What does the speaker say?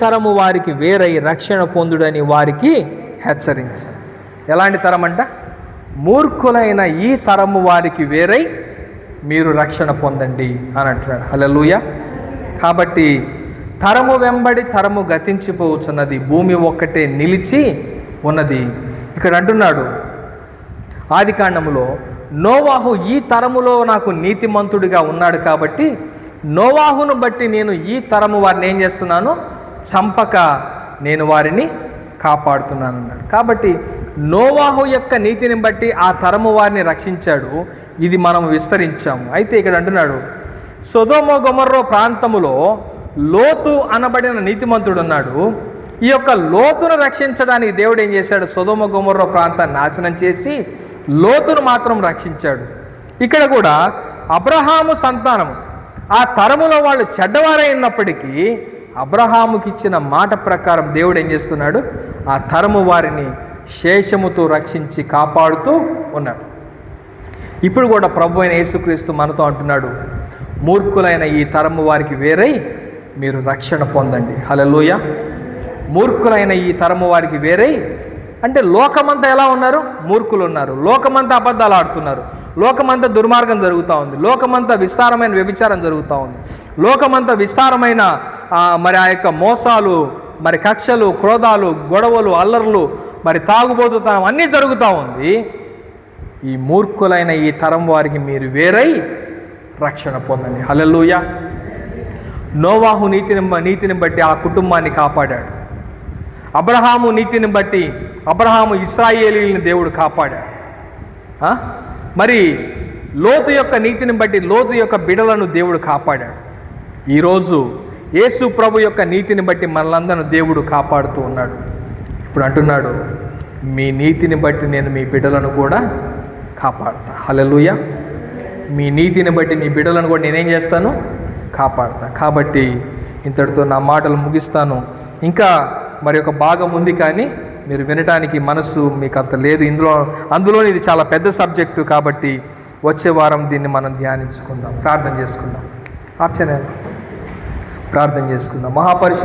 తరము వారికి వేరై రక్షణ పొందుడని వారికి హెచ్చరించారు. ఎలాంటి తరం అంట? మూర్ఖులైన ఈ తరము వారికి వేరై మీరు రక్షణ పొందండి అని అంటున్నాడు. హల్లెలూయా. కాబట్టి తరము వెంబడి తరము గతించిపోవచ్చున్నది, భూమి ఒక్కటే నిలిచి ఉన్నది. ఇక్కడ అంటున్నాడు ఆదికాండములో, నోవాహు ఈ తరములో నాకు నీతిమంతుడిగా ఉన్నాడు కాబట్టి నోవాహును బట్టి నేను ఈ తరము వారిని ఏం చేస్తున్నాను? చంపక నేను వారిని కాపాడుతున్నాను అన్నాడు. కాబట్టి నోవాహు యొక్క నీతిని బట్టి ఆ తరము వారిని రక్షించాడు. ఇది మనం విస్తరించాము. అయితే ఇక్కడ అంటున్నాడు, సొదొమ గొమొర్రా ప్రాంతములో లోతు అనబడిన నీతిమంతుడు ఉన్నాడు. ఈ యొక్క లోతును రక్షించడానికి దేవుడు ఏం చేశాడు? సొదొమ గొమొర్రా ప్రాంతాన్ని నాశనం చేసి లోతును మాత్రం రక్షించాడు. ఇక్కడ కూడా అబ్రహాము సంతానము ఆ తరములో వాళ్ళు చెడ్డవారైనప్పటికీ అబ్రహాముకి ఇచ్చిన మాట ప్రకారం దేవుడు ఏం చేస్తున్నాడు? ఆ తరము వారిని శేషముతో రక్షించి కాపాడుతూ ఉన్నాడు. ఇప్పుడు కూడా ప్రభు అయిన యేసుక్రీస్తు మనతో అంటున్నాడు, మూర్ఖులైన ఈ తరము వారికి వేరై మీరు రక్షణ పొందండి. హల్లెలూయా. మూర్ఖులైన ఈ తరము వారికి వేరై అంటే లోకమంతా ఎలా ఉన్నారు? మూర్ఖులు ఉన్నారు. లోకమంతా అబద్ధాలు ఆడుతున్నారు. లోకమంతా దుర్మార్గం జరుగుతూ ఉంది. లోకమంతా విస్తారమైన వ్యభిచారం జరుగుతూ ఉంది. లోకమంతా విస్తారమైన మరి ఆ యొక్క మోసాలు, మరి కక్షలు, క్రోధాలు, గొడవలు, అల్లర్లు, మరి తాగుబోతుతనం అన్నీ జరుగుతూ ఉంది. ఈ మూర్ఖులైన ఈ తరం వారికి మీరు రక్షణ పొందండి. హల్లెలూయా. నోవాహు నీతిని బట్టి ఆ కుటుంబాన్ని కాపాడాడు. అబ్రహాము నీతిని బట్టి అబ్రహాము ఇశ్రాయేలీయులను దేవుడు కాపాడాడు. మరి లోతు యొక్క నీతిని బట్టి లోతు యొక్క బిడలను దేవుడు కాపాడాడు. ఈరోజు యేసు ప్రభు యొక్క నీతిని బట్టి మనలందరిని దేవుడు కాపాడుతూ ఉన్నాడు. ఇప్పుడు అంటున్నాడు, మీ నీతిని బట్టి నేను మీ బిడ్డలను కూడా కాపాడుతా. హల్లెలూయా. మీ నీతిని బట్టి మీ బిడ్డలను కూడా నేనేం చేస్తాను? కాపాడుతా. కాబట్టి ఇంతటితో నా మాటలు ముగిస్తాను. ఇంకా మరి ఒక భాగం ఉంది, కానీ మీరు వినటానికి మనసు మీకు అంత లేదు. అందులో ఇది చాలా పెద్ద సబ్జెక్టు. కాబట్టి వచ్చే వారం దీన్ని మనం ధ్యానించుకుందాం. ప్రార్థన చేసుకుందాం. ప్రార్థన చేసుకుందాం. మహాపరిశుద్ధ